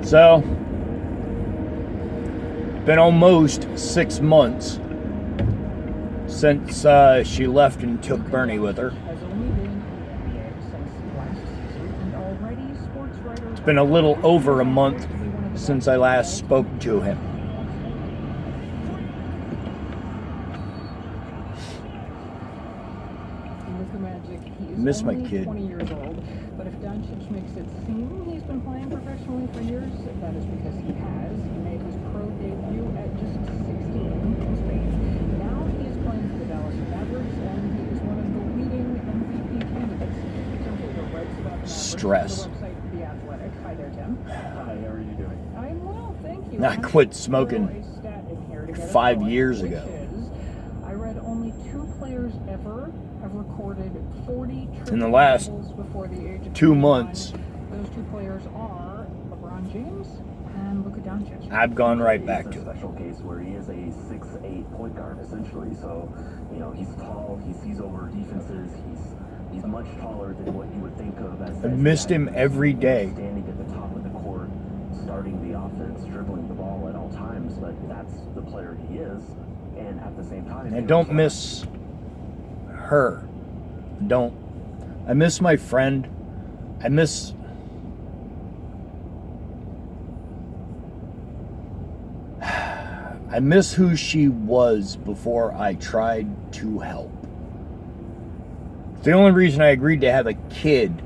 So, been almost 6 months since she left and took Bernie with her. It's been a little over a month since I last spoke to him. Miss my kid. 20 years old, but if Doncic makes it seem he's been playing professionally for years, that is because he has. He made his pro debut at just 16 in Spain. Now he is playing for the Dallas Mavericks, and he is one of the leading MVP candidates. Essentially, the Red Sox Stress. website The Athletic. Hi there, Tim. Hi, how are you doing? I'm well, thank you. I quit smoking 5 years ago. I read only 2 players ever have recorded 40 in the last before the age of 2 months. Those 2 players are LeBron James and Luka Doncic. I've gone right back to it. It's a special case where he is a 6'8" point guard, essentially. So, you know, he's tall, he sees over defenses, he's much taller than what you would think of as... I've missed him every day. Standing at the top of the court, starting the offense, dribbling the ball at all times, but that's the player he is. And at the same time... I don't miss her. I miss my friend. I miss who she was before I tried to help. The only reason I agreed to have a kid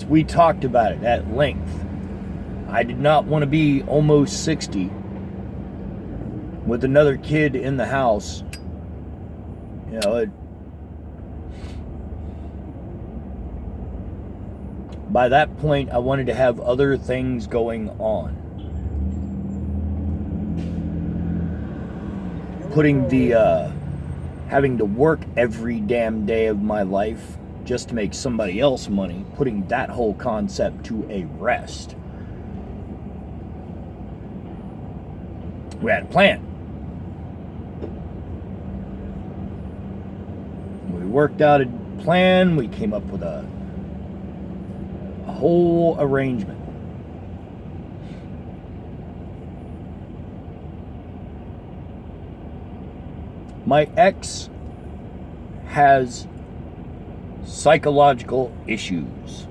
we talked about it at length. I did not want to be almost 60 with another kid in the house. You know, by that point, I wanted to have other things going on. Putting the, having to work every damn day of my life just to make somebody else money, putting that whole concept to a rest. We had a plan. We worked out a plan. We came up with a whole arrangement. My ex has psychological issues.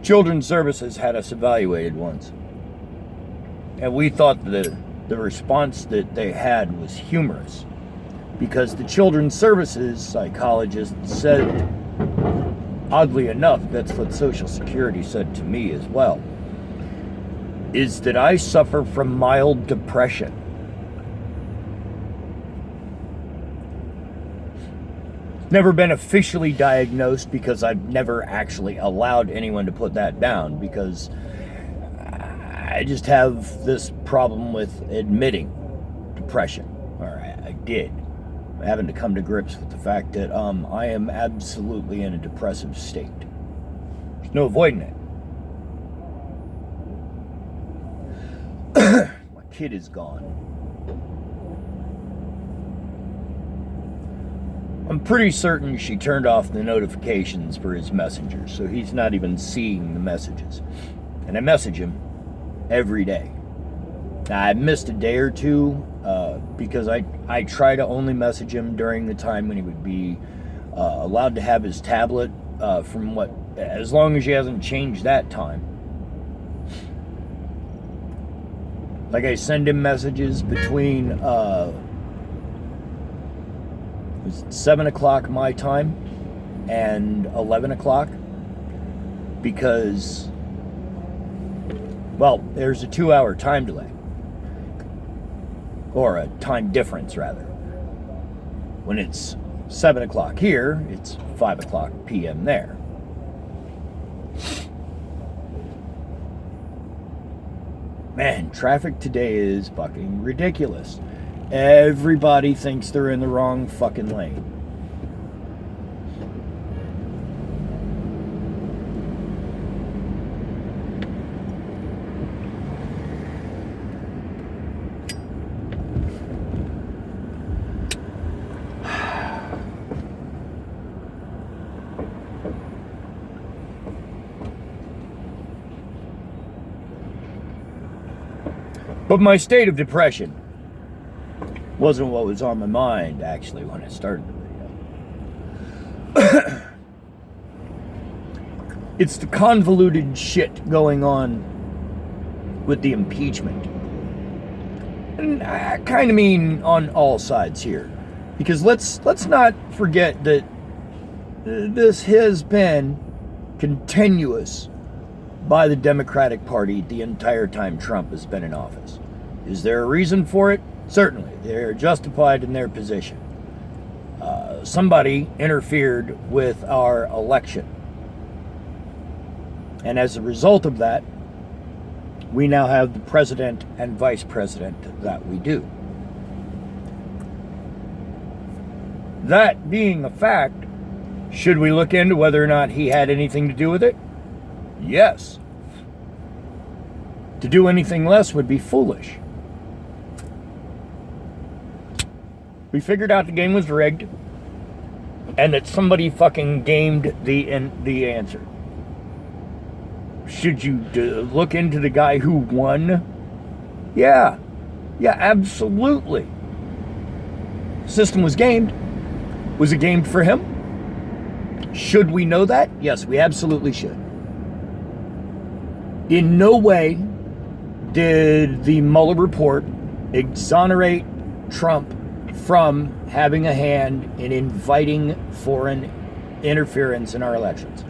Children's Services had us evaluated once, and we thought the response that they had was humorous, because the Children's Services psychologist said, oddly enough, that's what Social Security said to me as well, is that I suffer from mild depression. Never been officially diagnosed, because I've never actually allowed anyone to put that down, because I just have this problem with admitting depression, or I did. Having to come to grips with the fact that I am absolutely in a depressive state. There's no avoiding it. My kid is gone. I'm pretty certain she turned off the notifications for his messengers, so he's not even seeing the messages. And I message him every day. Now, I missed a day or two because I try to only message him during the time when he would be allowed to have his tablet as long as he hasn't changed that time. Like, I send him messages between 7 o'clock my time and 11 o'clock because, well, there's a 2-hour time delay, or a time difference rather. When it's 7 o'clock here, it's 5 o'clock p.m. there. Man, traffic today is fucking ridiculous. Everybody thinks they're in the wrong fucking lane. But my state of depression wasn't what was on my mind, actually, when I started the video. It's the convoluted shit going on with the impeachment. And I kind of mean on all sides here. Because let's not forget that this has been continuous by the Democratic Party the entire time Trump has been in office. Is there a reason for it? Certainly. They're justified in their position. Somebody interfered with our election. And as a result of that, we now have the president and vice president that we do. That being a fact, should we look into whether or not he had anything to do with it? Yes. To do anything less would be foolish. We figured out the game was rigged and that somebody fucking gamed the answer. Should you look into the guy who won? Yeah, absolutely. System was gamed. Was it gamed for him? Should we know that? Yes, we absolutely should. In no way did the Mueller report exonerate Trump from having a hand in inviting foreign interference in our elections.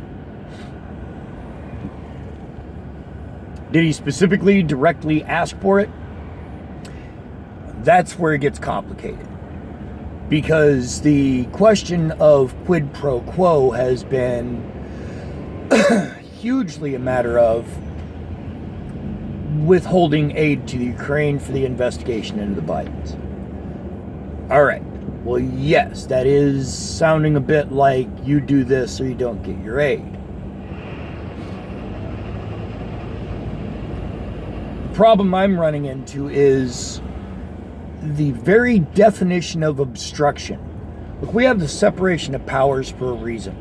Did he specifically directly ask for it? That's where it gets complicated. Because the question of quid pro quo has been hugely a matter of withholding aid to the Ukraine for the investigation into the Bidens. All right. Well, yes, that is sounding a bit like you do this or you don't get your aid. The problem I'm running into is the very definition of obstruction. Look, we have the separation of powers for a reason.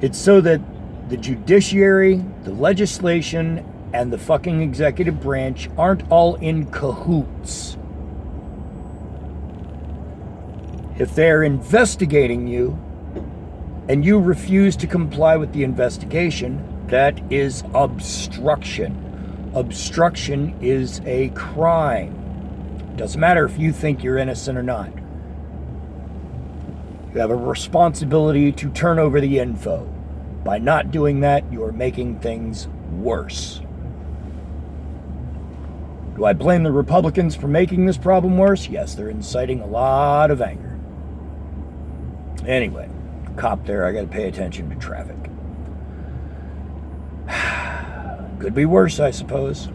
It's so that the judiciary, the legislation, and the fucking executive branch aren't all in cahoots. If they're investigating you and you refuse to comply with the investigation, that is obstruction. Obstruction is a crime. Doesn't matter if you think you're innocent or not. You have a responsibility to turn over the info. By not doing that, you are making things worse. Do I blame the Republicans for making this problem worse? Yes, they're inciting a lot of anger. Anyway, cop there, I gotta pay attention to traffic. Could be worse, I suppose.